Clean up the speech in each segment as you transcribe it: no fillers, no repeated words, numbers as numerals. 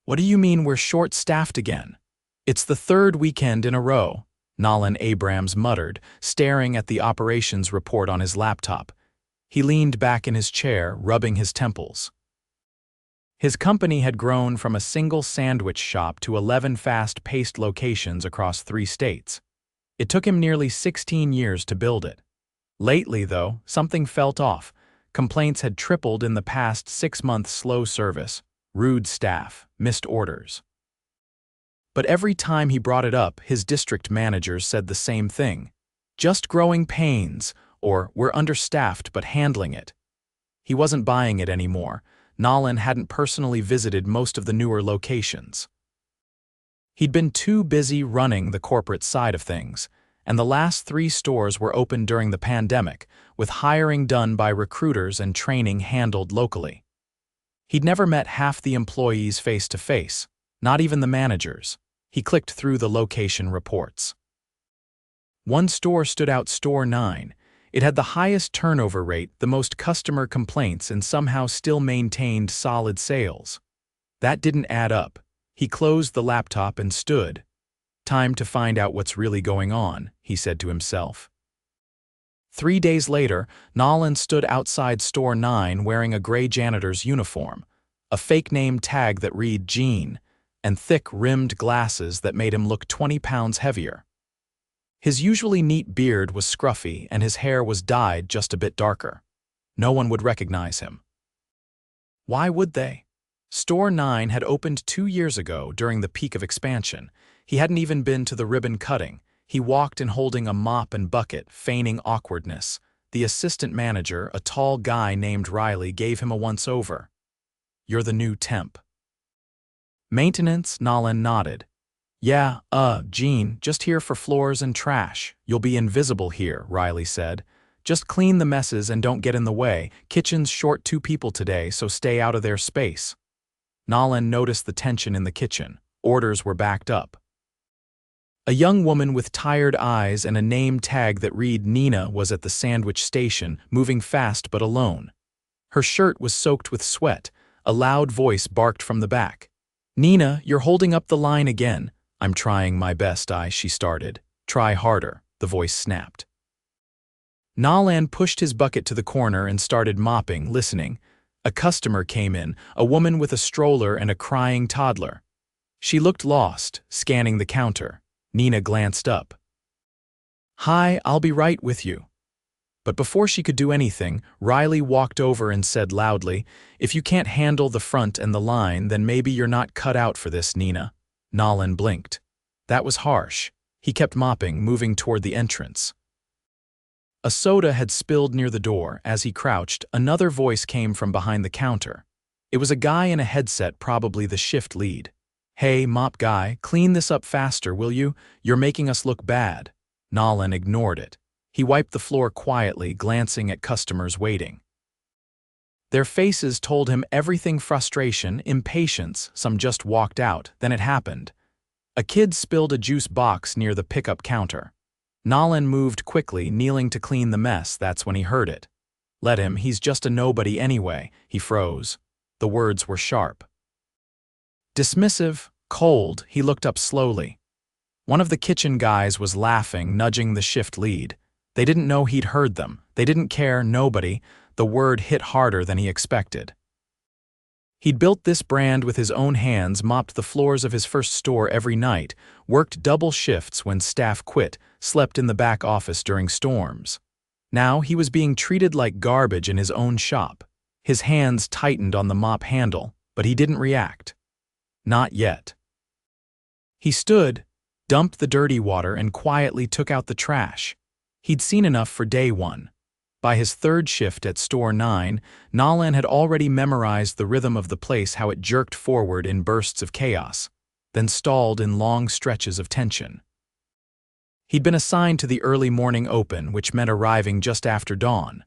"What do you mean we're short-staffed again?" "It's the third weekend in a row," Nolan Abrams muttered, staring at the operations report on his laptop. He leaned back in his chair, rubbing his temples. His company had grown from a single sandwich shop to 11 fast-paced locations across 3 states. It took him nearly 16 years to build it. Lately, though, something felt off. Complaints had tripled in the past 6 months: slow service, rude staff, missed orders. But every time he brought it up, his district managers said the same thing. "Just growing pains," or "we're understaffed but handling it." He wasn't buying it anymore. Nolan hadn't personally visited most of the newer locations. He'd been too busy running the corporate side of things, and the last 3 stores were opened during the pandemic, with hiring done by recruiters and training handled locally. He'd never met half the employees face-to-face, not even the managers. He clicked through the location reports. One store stood out: Store 9. It had the highest turnover rate, the most customer complaints, and somehow still maintained solid sales. That didn't add up. He closed the laptop and stood. "Time to find out what's really going on," he said to himself. 3 days later, Nolan stood outside Store 9 wearing a gray janitor's uniform, a fake name tag that read Gene, and thick rimmed glasses that made him look 20 pounds heavier. His usually neat beard was scruffy and his hair was dyed just a bit darker. No one would recognize him. Why would they? Store 9 had opened 2 years ago during the peak of expansion. He hadn't even been to the ribbon cutting. He walked in holding a mop and bucket, feigning awkwardness. The assistant manager, a tall guy named Riley, gave him a once-over. "You're the new temp." "Maintenance?" Nolan nodded. "Yeah, Gene, just here for floors and trash. You'll be invisible here," Riley said. "Just clean the messes and don't get in the way. Kitchen's short 2 people today, so stay out of their space." Nolan noticed the tension in the kitchen. Orders were backed up. A young woman with tired eyes and a name tag that read Nina was at the sandwich station, moving fast but alone. Her shirt was soaked with sweat. A loud voice barked from the back. "Nina, you're holding up the line again." "I'm trying my best, she started. "Try harder," the voice snapped. Nolan pushed his bucket to the corner and started mopping, listening. A customer came in, a woman with a stroller and a crying toddler. She looked lost, scanning the counter. Nina glanced up. "Hi, I'll be right with you." But before she could do anything, Riley walked over and said loudly, "If you can't handle the front and the line, then maybe you're not cut out for this, Nina." Nolan blinked. That was harsh. He kept mopping, moving toward the entrance. A soda had spilled near the door. As he crouched, another voice came from behind the counter. It was a guy in a headset, probably the shift lead. "Hey, mop guy, clean this up faster, will you? You're making us look bad." Nolan ignored it. He wiped the floor quietly, glancing at customers waiting. Their faces told him everything: frustration, impatience. Some just walked out. Then it happened. A kid spilled a juice box near the pickup counter. Nolan moved quickly, kneeling to clean the mess. That's when he heard it. "Let him, he's just a nobody anyway." He froze. The words were sharp. Dismissive, cold. He looked up slowly. One of the kitchen guys was laughing, nudging the shift lead. They didn't know he'd heard them. They didn't care, nobody. The word hit harder than he expected. He'd built this brand with his own hands, mopped the floors of his first store every night, worked double shifts when staff quit, slept in the back office during storms. Now he was being treated like garbage in his own shop. His hands tightened on the mop handle, but he didn't react. Not yet. He stood, dumped the dirty water, and quietly took out the trash. He'd seen enough for day 1. By his 3rd shift at Store 9, Nolan had already memorized the rhythm of the place, how it jerked forward in bursts of chaos, then stalled in long stretches of tension. He'd been assigned to the early morning open, which meant arriving just after dawn.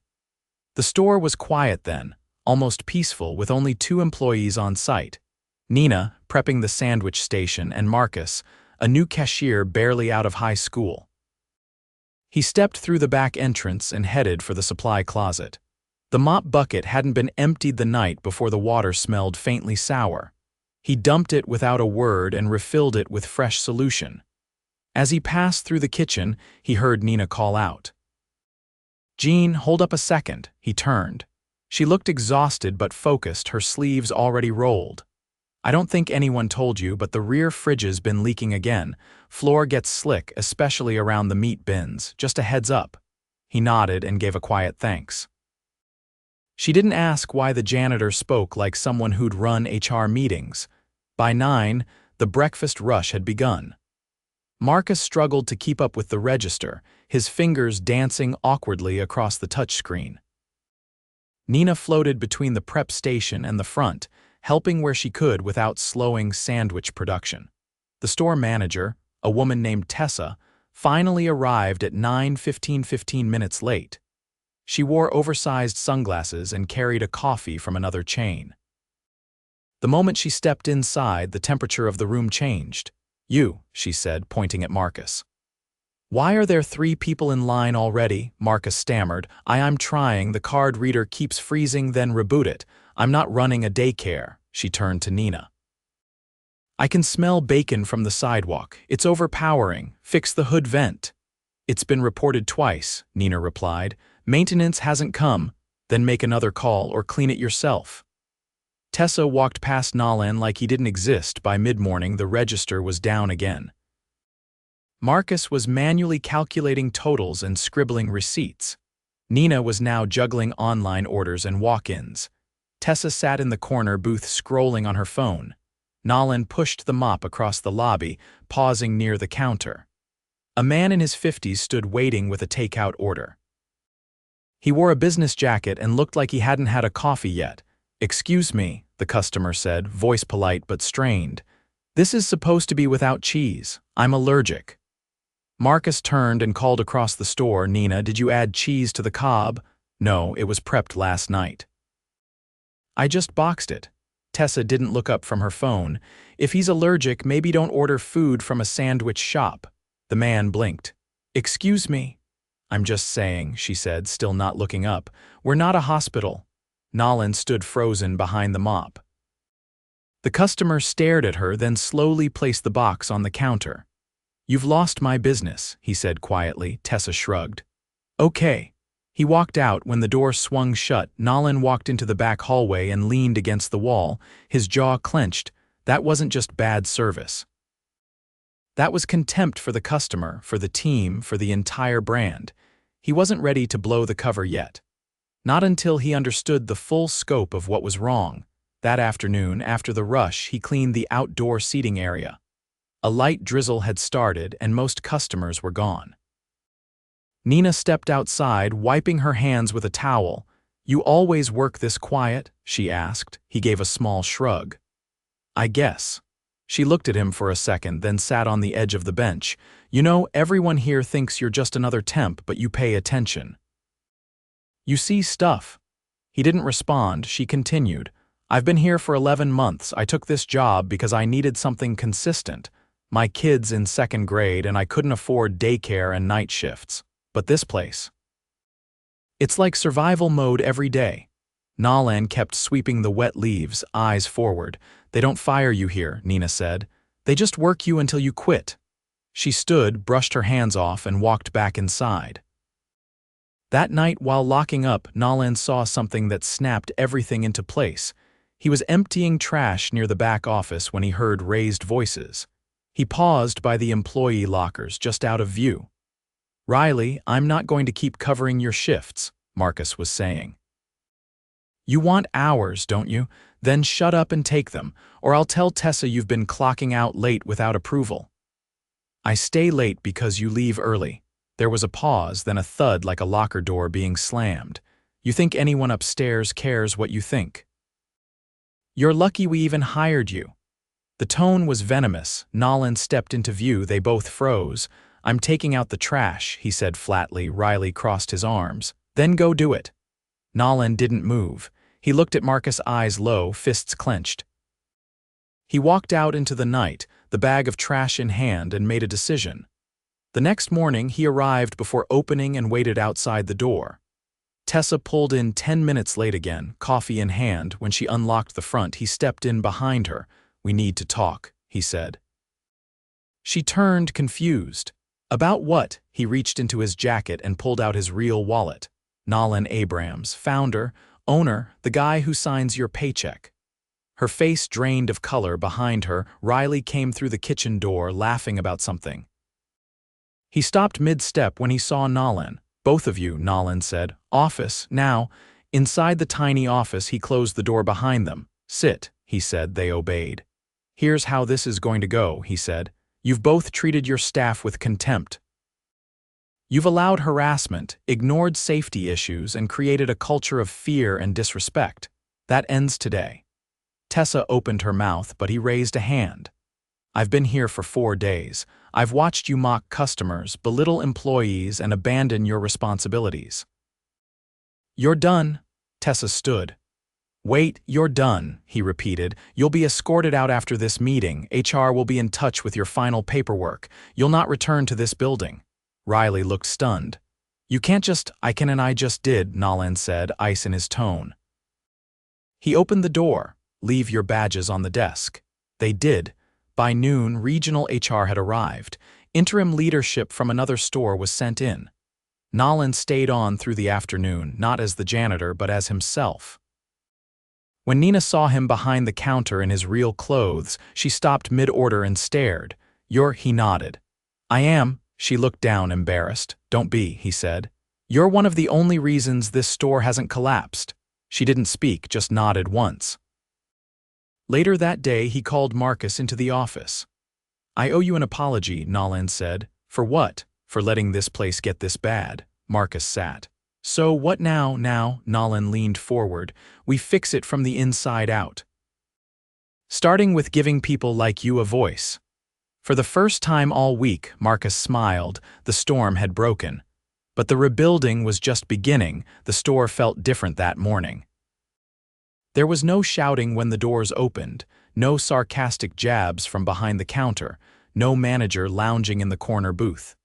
The store was quiet then, almost peaceful, with only 2 employees on site. Nina, prepping the sandwich station, and Marcus, a new cashier barely out of high school. He stepped through the back entrance and headed for the supply closet. The mop bucket hadn't been emptied the night before the water smelled faintly sour. He dumped it without a word and refilled it with fresh solution. As he passed through the kitchen, he heard Nina call out. "Jean, hold up a second." He turned. She looked exhausted but focused, her sleeves already rolled. "I don't think anyone told you, but the rear fridge's been leaking again. Floor gets slick, especially around the meat bins. Just a heads up." He nodded and gave a quiet thanks. She didn't ask why the janitor spoke like someone who'd run HR meetings. By 9, the breakfast rush had begun. Marcus struggled to keep up with the register, his fingers dancing awkwardly across the touchscreen. Nina floated between the prep station and the front, helping where she could without slowing sandwich production. The store manager, a woman named Tessa, finally arrived at 9:15 minutes late. She wore oversized sunglasses and carried a coffee from another chain. The moment she stepped inside, the temperature of the room changed. "You," she said, pointing at Marcus. "Why are there 3 people in line already?" Marcus stammered. I'm trying, the card reader keeps freezing, then reboot it. I'm not running a daycare." She turned to Nina. "I can smell bacon from the sidewalk. It's overpowering. Fix the hood vent." "It's been reported twice," Nina replied. "Maintenance hasn't come. Then make another call or clean it yourself." Tessa walked past Nolan like he didn't exist. By mid-morning, the register was down again. Marcus was manually calculating totals and scribbling receipts. Nina was now juggling online orders and walk-ins. Tessa sat in the corner booth scrolling on her phone. Nolan pushed the mop across the lobby, pausing near the counter. A man in his 50s stood waiting with a takeout order. He wore a business jacket and looked like he hadn't had a coffee yet. "Excuse me," the customer said, voice polite but strained. "This is supposed to be without cheese. I'm allergic." Marcus turned and called across the store, "Nina, did you add cheese to the cob?" "No, it was prepped last night." "I just boxed it." Tessa didn't look up from her phone. "If he's allergic, maybe don't order food from a sandwich shop." The man blinked. "Excuse me?" "I'm just saying," she said, still not looking up. "We're not a hospital." Nolan stood frozen behind the mop. The customer stared at her, then slowly placed the box on the counter. "You've lost my business," he said quietly. Tessa shrugged. "Okay." He walked out. When the door swung shut, Nolan walked into the back hallway and leaned against the wall, his jaw clenched. That wasn't just bad service. That was contempt for the customer, for the team, for the entire brand. He wasn't ready to blow the cover yet. Not until he understood the full scope of what was wrong. That afternoon, after the rush, he cleaned the outdoor seating area. A light drizzle had started, and most customers were gone. Nina stepped outside, wiping her hands with a towel. "You always work this quiet?" she asked. He gave a small shrug. "I guess." She looked at him for a second, then sat on the edge of the bench. "You know, everyone here thinks you're just another temp, but you pay attention. You see stuff." He didn't respond. She continued. "I've been here for 11 months. I took this job because I needed something consistent. My kid's in 2nd grade and I couldn't afford daycare and night shifts. But this place, it's like survival mode every day." Nolan kept sweeping the wet leaves, eyes forward. "They don't fire you here," Nina said. "They just work you until you quit." She stood, brushed her hands off, and walked back inside. That night, while locking up, Nolan saw something that snapped everything into place. He was emptying trash near the back office when he heard raised voices. He paused by the employee lockers, just out of view. "Riley, I'm not going to keep covering your shifts," Marcus was saying. "You want hours, don't you? Then shut up and take them, or I'll tell Tessa you've been clocking out late without approval." "I stay late because you leave early." There was a pause, then a thud like a locker door being slammed. "You think anyone upstairs cares what you think? You're lucky we even hired you." The tone was venomous. Nolan stepped into view. They both froze. "I'm taking out the trash," he said flatly. Riley crossed his arms. "Then go do it." Nolan didn't move. He looked at Marcus, eyes low, fists clenched. He walked out into the night, the bag of trash in hand, and made a decision. The next morning, he arrived before opening and waited outside the door. Tessa pulled in 10 minutes late again, coffee in hand. When she unlocked the front, he stepped in behind her. "We need to talk," he said. She turned, confused. "About what?" He reached into his jacket and pulled out his real wallet. "Nolan Abrams, founder, owner, the guy who signs your paycheck." Her face drained of color. Behind her, Riley came through the kitchen door, laughing about something. He stopped mid-step when he saw Nolan. "Both of you," Nolan said. "Office, now." Inside the tiny office, he closed the door behind them. "Sit," he said. They obeyed. "Here's how this is going to go," he said. "You've both treated your staff with contempt. You've allowed harassment, ignored safety issues, and created a culture of fear and disrespect. That ends today." Tessa opened her mouth, but he raised a hand. "I've been here for 4 days. I've watched you mock customers, belittle employees, and abandon your responsibilities." "You're done." Tessa stood. "Wait, you're done," he repeated. "You'll be escorted out after this meeting. HR will be in touch with your final paperwork. You'll not return to this building." Riley looked stunned. "You can't just—" "I can and I just did," Nolan said, ice in his tone. He opened the door. "Leave your badges on the desk." They did. By noon, regional HR had arrived. Interim leadership from another store was sent in. Nolan stayed on through the afternoon, not as the janitor, but as himself. When Nina saw him behind the counter in his real clothes, she stopped mid-order and stared. "You're—" He nodded. "I am." She looked down, embarrassed. "Don't be," he said. "You're one of the only reasons this store hasn't collapsed." She didn't speak, just nodded once. Later that day, he called Marcus into the office. "I owe you an apology," Nolan said. "For what?" "For letting this place get this bad." Marcus sat. "So what now?" Nolan leaned forward. "We fix it from the inside out. Starting with giving people like you a voice." For the first time all week, Marcus smiled. The storm had broken. But the rebuilding was just beginning. The store felt different that morning. There was no shouting when the doors opened, no sarcastic jabs from behind the counter, no manager lounging in the corner booth.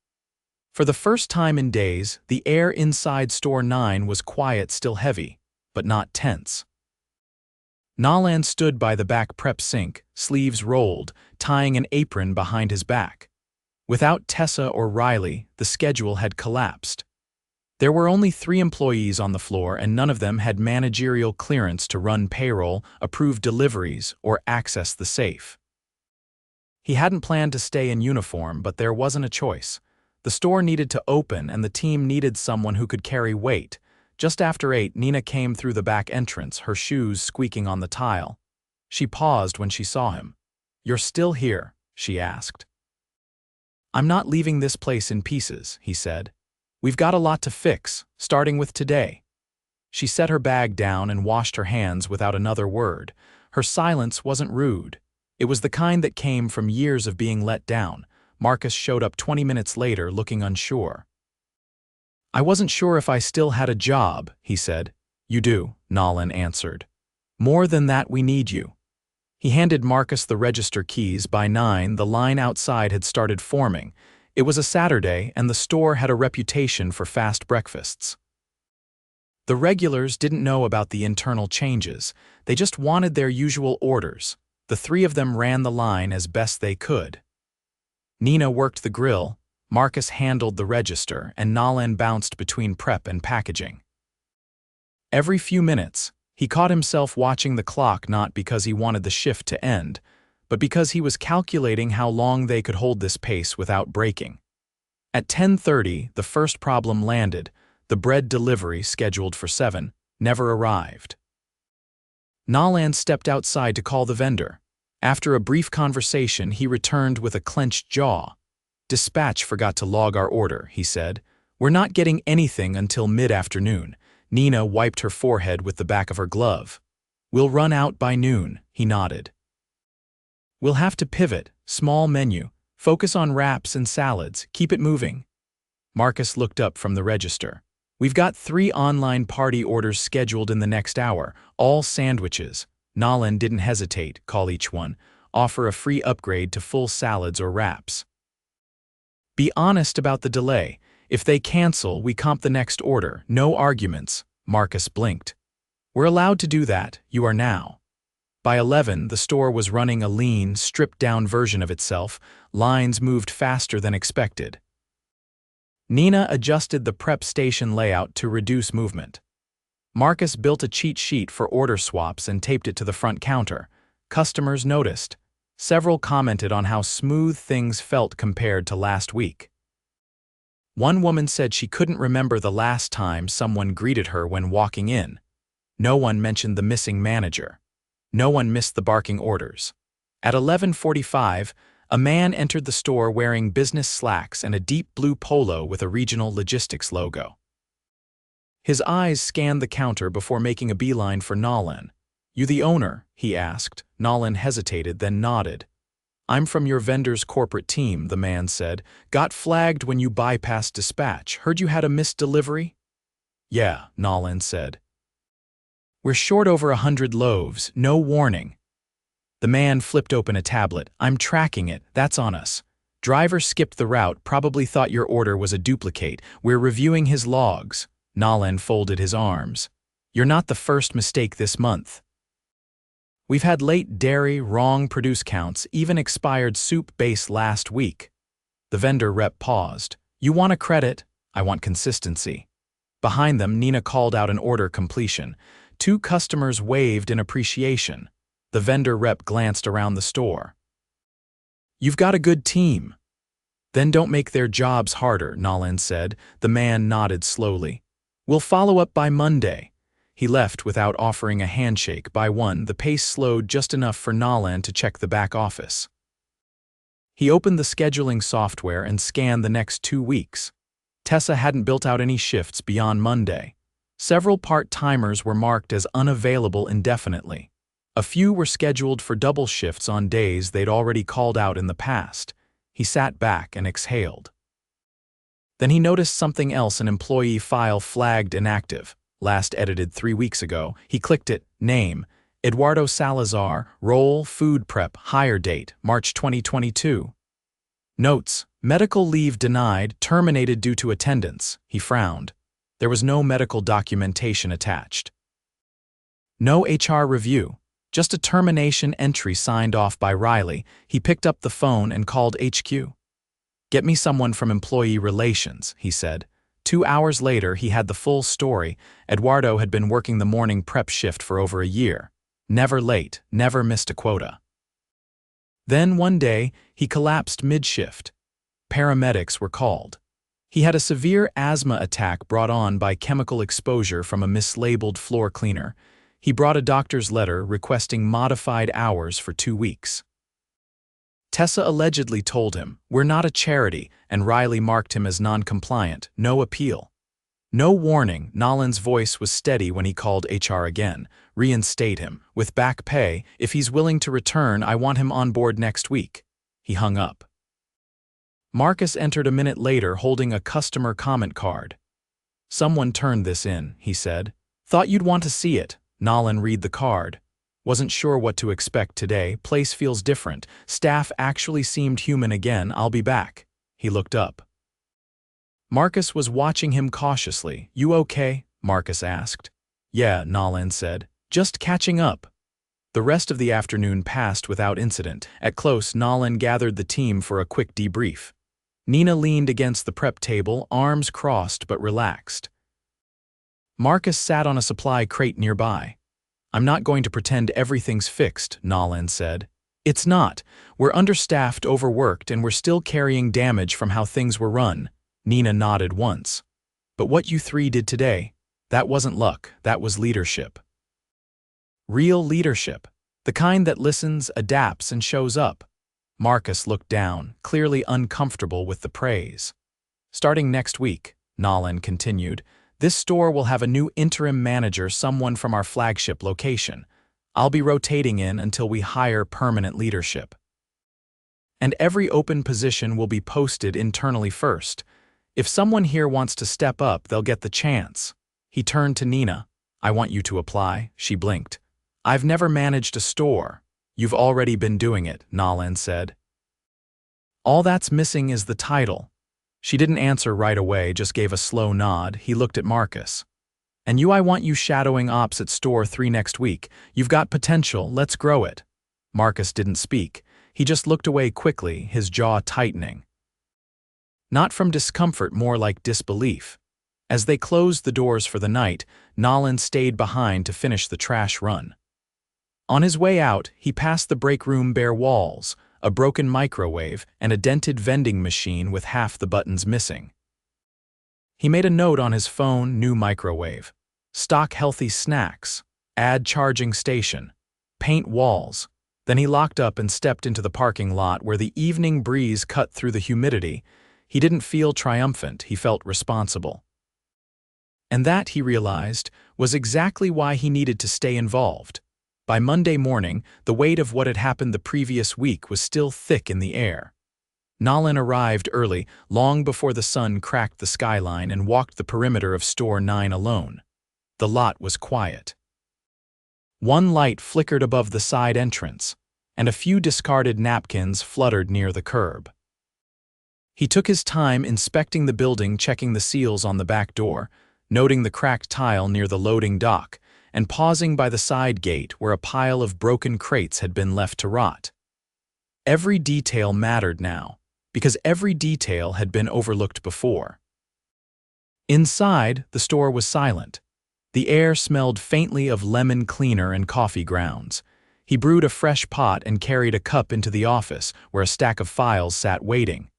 For the first time in days, the air inside Store 9 was quiet, still heavy, but not tense. Nolan stood by the back prep sink, sleeves rolled, tying an apron behind his back. Without Tessa or Riley, the schedule had collapsed. There were only 3 employees on the floor, and none of them had managerial clearance to run payroll, approve deliveries, or access the safe. He hadn't planned to stay in uniform, but there wasn't a choice. The store needed to open, and the team needed someone who could carry weight. Just after 8, Nina came through the back entrance, her shoes squeaking on the tile. She paused when she saw him. "You're still here?" she asked. "I'm not leaving this place in pieces," he said. "We've got a lot to fix, starting with today." She set her bag down and washed her hands without another word. Her silence wasn't rude. It was the kind that came from years of being let down. Marcus showed up 20 minutes later, looking unsure. "I wasn't sure if I still had a job," he said. "You do," Nolan answered. "More than that, we need you." He handed Marcus the register keys. By 9, the line outside had started forming. It was a Saturday, and the store had a reputation for fast breakfasts. The regulars didn't know about the internal changes. They just wanted their usual orders. The 3 of them ran the line as best they could. Nina worked the grill, Marcus handled the register, and Nolan bounced between prep and packaging. Every few minutes, he caught himself watching the clock, not because he wanted the shift to end, but because he was calculating how long they could hold this pace without breaking. At 10:30, the first problem landed. The bread delivery, scheduled for 7, never arrived. Nolan stepped outside to call the vendor. After a brief conversation, he returned with a clenched jaw. "Dispatch forgot to log our order," he said. "We're not getting anything until mid-afternoon." Nina wiped her forehead with the back of her glove. "We'll run out by noon," he nodded. "We'll have to pivot, small menu, focus on wraps and salads, keep it moving." Marcus looked up from the register. "We've got 3 online party orders scheduled in the next hour, all sandwiches." Nolan didn't hesitate. "Call each one. Offer a free upgrade to full salads or wraps. Be honest about the delay. If they cancel, we comp the next order. No arguments." Marcus blinked. "We're allowed to do that. You are now." By 11, the store was running a lean, stripped-down version of itself. Lines moved faster than expected. Nina adjusted the prep station layout to reduce movement. Marcus built a cheat sheet for order swaps and taped it to the front counter. Customers noticed. Several commented on how smooth things felt compared to last week. One woman said she couldn't remember the last time someone greeted her when walking in. No one mentioned the missing manager. No one missed the barking orders. At 11:45, a man entered the store wearing business slacks and a deep blue polo with a regional logistics logo. His eyes scanned the counter before making a beeline for Nolan. "You the owner?" he asked. Nolan hesitated, then nodded. "I'm from your vendor's corporate team," the man said. "Got flagged when you bypassed dispatch. Heard you had a missed delivery?" "Yeah," Nolan said. "We're short over 100 loaves, no warning." The man flipped open a tablet. "I'm tracking it, that's on us. Driver skipped the route, probably thought your order was a duplicate. We're reviewing his logs." Nolan folded his arms. "You're not the first mistake this month. We've had late dairy, wrong produce counts, even expired soup base last week." The vendor rep paused. "You want a credit? I want consistency." Behind them, Nina called out an order completion. 2 customers waved in appreciation. The vendor rep glanced around the store. "You've got a good team." "Then don't make their jobs harder," Nolan said. The man nodded slowly. "We'll follow up by Monday." He left without offering a handshake. By 1, the pace slowed just enough for Nolan to check the back office. He opened the scheduling software and scanned the next 2 weeks. Tessa hadn't built out any shifts beyond Monday. Several part-timers were marked as unavailable indefinitely. A few were scheduled for double shifts on days they'd already called out in the past. He sat back and exhaled. Then he noticed something else: an employee file flagged inactive. Last edited 3 weeks ago. He clicked it. Name: Eduardo Salazar. Role: food prep. Hire date: March 2022. Notes: medical leave denied, terminated due to attendance. He frowned. There was no medical documentation attached. No HR review. Just a termination entry signed off by Riley. He picked up the phone and called HQ. "Get me someone from employee relations," he said. 2 hours later, he had the full story. Eduardo had been working the morning prep shift for over a year. Never late, never missed a quota. Then one day, he collapsed mid-shift. Paramedics were called. He had a severe asthma attack brought on by chemical exposure from a mislabeled floor cleaner. He brought a doctor's letter requesting modified hours for 2 weeks. Tessa allegedly told him, "We're not a charity," and Riley marked him as non-compliant. No appeal. No warning. Nolan's voice was steady when he called HR again. "Reinstate him. With back pay. If he's willing to return, I want him on board next week." He hung up. Marcus entered a minute later holding a customer comment card. "Someone turned this in," he said. "Thought you'd want to see it." Nolan read the card. "Wasn't sure what to expect today. Place feels different. Staff actually seemed human again. I'll be back." He looked up. Marcus was watching him cautiously. "You okay?" Marcus asked. "Yeah," Nolan said. "Just catching up." The rest of the afternoon passed without incident. At close, Nolan gathered the team for a quick debrief. Nina leaned against the prep table, arms crossed but relaxed. Marcus sat on a supply crate nearby. "I'm not going to pretend everything's fixed," Nolan said. "It's not. We're understaffed, overworked, and we're still carrying damage from how things were run." Nina nodded once. "But what you 3 did today, that wasn't luck, that was leadership. Real leadership. The kind that listens, adapts, and shows up." Marcus looked down, clearly uncomfortable with the praise. "Starting next week," Nolan continued, "this store will have a new interim manager, someone from our flagship location. I'll be rotating in until we hire permanent leadership. And every open position will be posted internally first. If someone here wants to step up, they'll get the chance." He turned to Nina. "I want you to apply." She blinked. "I've never managed a store." "You've already been doing it," Nolan said. "All that's missing is the title." She didn't answer right away, just gave a slow nod. He looked at Marcus. And I want you shadowing ops at store 3 next week. You've got potential, let's grow it. Marcus didn't speak. He just looked away quickly, his jaw tightening. Not from discomfort, more like disbelief. As they closed the doors for the night, Nolan stayed behind to finish the trash run. On his way out, he passed the break room bare walls, a broken microwave, and a dented vending machine with half the buttons missing. He made a note on his phone: new microwave, stock healthy snacks, add charging station, paint walls. Then he locked up and stepped into the parking lot where the evening breeze cut through the humidity. He didn't feel triumphant, he felt responsible. And that, he realized, was exactly why he needed to stay involved. By Monday morning, the weight of what had happened the previous week was still thick in the air. Nolan arrived early, long before the sun cracked the skyline, and walked the perimeter of Store 9 alone. The lot was quiet. One light flickered above the side entrance, and a few discarded napkins fluttered near the curb. He took his time inspecting the building, checking the seals on the back door, noting the cracked tile near the loading dock, and pausing by the side gate where a pile of broken crates had been left to rot. Every detail mattered now, because every detail had been overlooked before. Inside, the store was silent. The air smelled faintly of lemon cleaner and coffee grounds. He brewed a fresh pot and carried a cup into the office, where a stack of files sat waiting.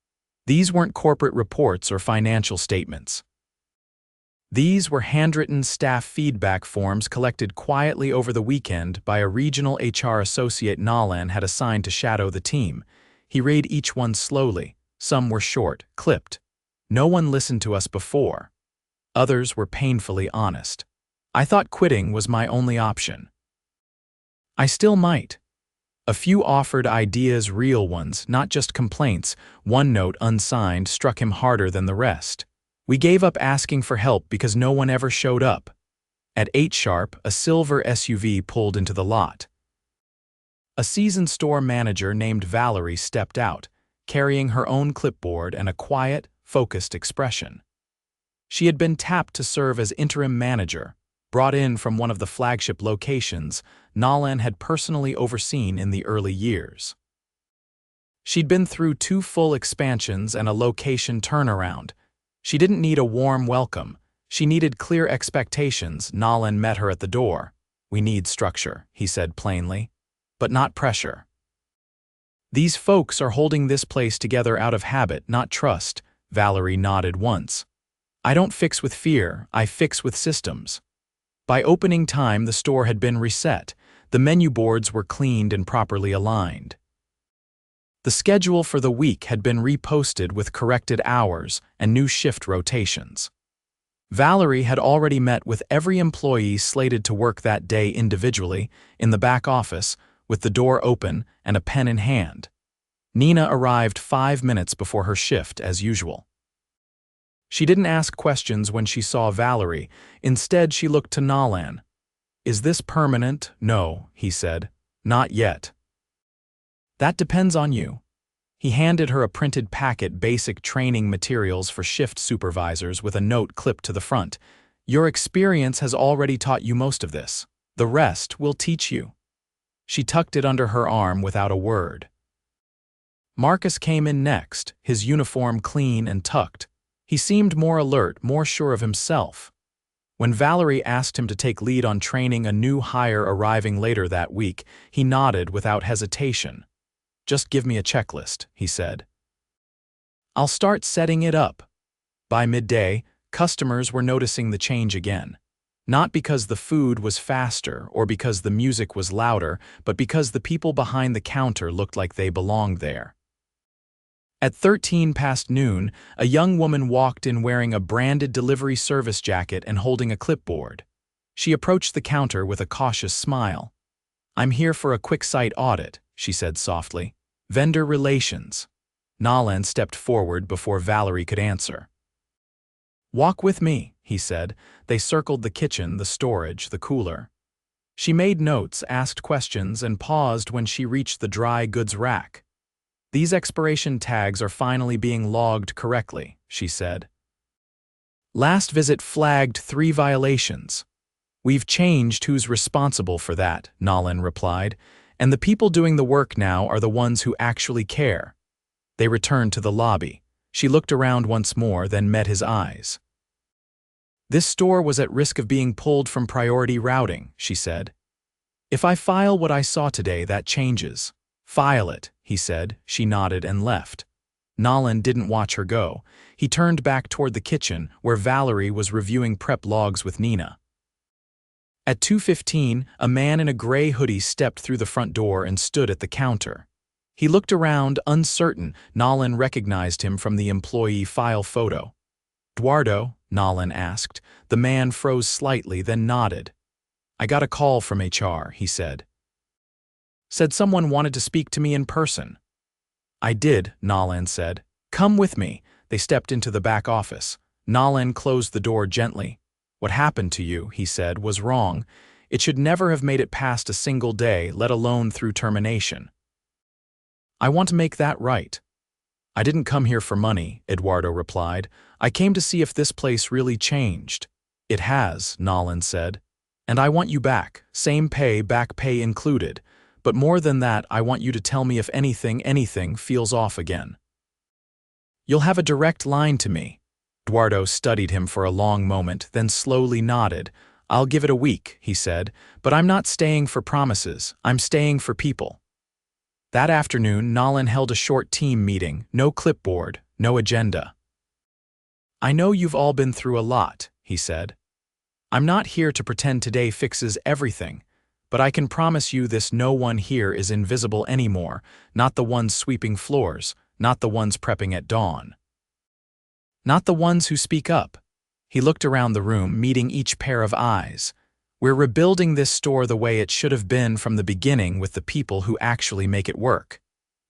These weren't corporate reports or financial statements. These were handwritten staff feedback forms collected quietly over the weekend by a regional HR associate Nolan had assigned to shadow the team. He read each one slowly. Some were short, clipped. No one listened to us before. Others were painfully honest. I thought quitting was my only option. I still might. A few offered ideas, real ones, not just complaints. One note, unsigned, struck him harder than the rest. We gave up asking for help because no one ever showed up. At 8 sharp, a silver SUV pulled into the lot. A seasoned store manager named Valerie stepped out, carrying her own clipboard and a quiet, focused expression. She had been tapped to serve as interim manager, brought in from one of the flagship locations Nolan had personally overseen in the early years. She'd been through 2 full expansions and a location turnaround. She didn't need a warm welcome. She needed clear expectations. Nolan met her at the door. We need structure, he said plainly, but not pressure. These folks are holding this place together out of habit, not trust. Valerie nodded once. I don't fix with fear, I fix with systems. By opening time, the store had been reset. The menu boards were cleaned and properly aligned. The schedule for the week had been reposted with corrected hours and new shift rotations. Valerie had already met with every employee slated to work that day individually, in the back office, with the door open and a pen in hand. Nina arrived 5 minutes before her shift, as usual. She didn't ask questions when she saw Valerie. Instead, she looked to Nolan. Is this permanent? No, he said. Not yet. That depends on you. He handed her a printed packet, basic training materials for shift supervisors, with a note clipped to the front. Your experience has already taught you most of this. The rest will teach you. She tucked it under her arm without a word. Marcus came in next, his uniform clean and tucked. He seemed more alert, more sure of himself. When Valerie asked him to take lead on training a new hire arriving later that week, he nodded without hesitation. Just give me a checklist, he said. I'll start setting it up. By midday, customers were noticing the change again. Not because the food was faster or because the music was louder, but because the people behind the counter looked like they belonged there. At 13 past noon, a young woman walked in wearing a branded delivery service jacket and holding a clipboard. She approached the counter with a cautious smile. I'm here for a quick site audit, she said softly. Vendor relations. Nolan stepped forward before Valerie could answer. Walk with me, he said. They circled the kitchen, the storage, the cooler. She made notes, asked questions, and paused when she reached the dry goods rack. These expiration tags are finally being logged correctly, she said. Last visit flagged 3 violations. We've changed who's responsible for that, Nolan replied, and the people doing the work now are the ones who actually care. They returned to the lobby. She looked around once more, then met his eyes. This store was at risk of being pulled from priority routing, she said. If I file what I saw today, that changes. File it, he said. She nodded and left. Nolan didn't watch her go. He turned back toward the kitchen, where Valerie was reviewing prep logs with Nina. At 2:15, a man in a gray hoodie stepped through the front door and stood at the counter. He looked around, uncertain. Nolan recognized him from the employee file photo. "Eduardo?" Nolan asked. The man froze slightly, then nodded. "I got a call from HR," he said. "Said someone wanted to speak to me in person." "I did," Nolan said. "Come with me." They stepped into the back office. Nolan closed the door gently. "What happened to you," he said, "was wrong. It should never have made it past a single day, let alone through termination. I want to make that right." "I didn't come here for money," Eduardo replied. "I came to see if this place really changed." "It has," Nolan said. "And I want you back. Same pay, back pay included. But more than that, I want you to tell me if anything feels off again. You'll have a direct line to me." Eduardo studied him for a long moment, then slowly nodded. "I'll give it a week," he said, "but I'm not staying for promises. I'm staying for people." That afternoon, Nolan held a short team meeting, no clipboard, no agenda. "I know you've all been through a lot," he said. "I'm not here to pretend today fixes everything, but I can promise you this: no one here is invisible anymore, not the ones sweeping floors, not the ones prepping at dawn. Not the ones who speak up." He looked around the room, meeting each pair of eyes. "We're rebuilding this store the way it should have been from the beginning, with the people who actually make it work."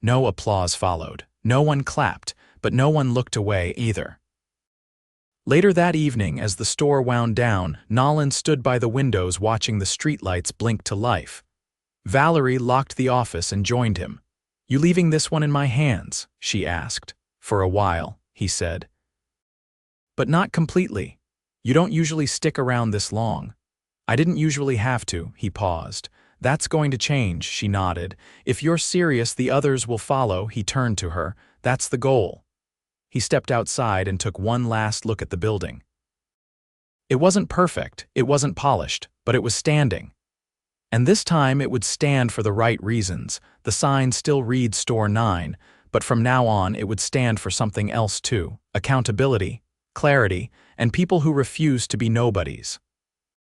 No applause followed. No one clapped, but no one looked away either. Later that evening, as the store wound down, Nolan stood by the windows watching the streetlights blink to life. Valerie locked the office and joined him. "You leaving this one in my hands?" she asked. "For a while," he said. "But not completely. You don't usually stick around this long." "I didn't usually have to," he paused. "That's going to change," she nodded. "If you're serious, the others will follow." He turned to her. "That's the goal." He stepped outside and took one last look at the building. It wasn't perfect, it wasn't polished, but it was standing. And this time it would stand for the right reasons. The sign still reads Store 9, but from now on it would stand for something else too: accountability, clarity, and people who refuse to be nobodies.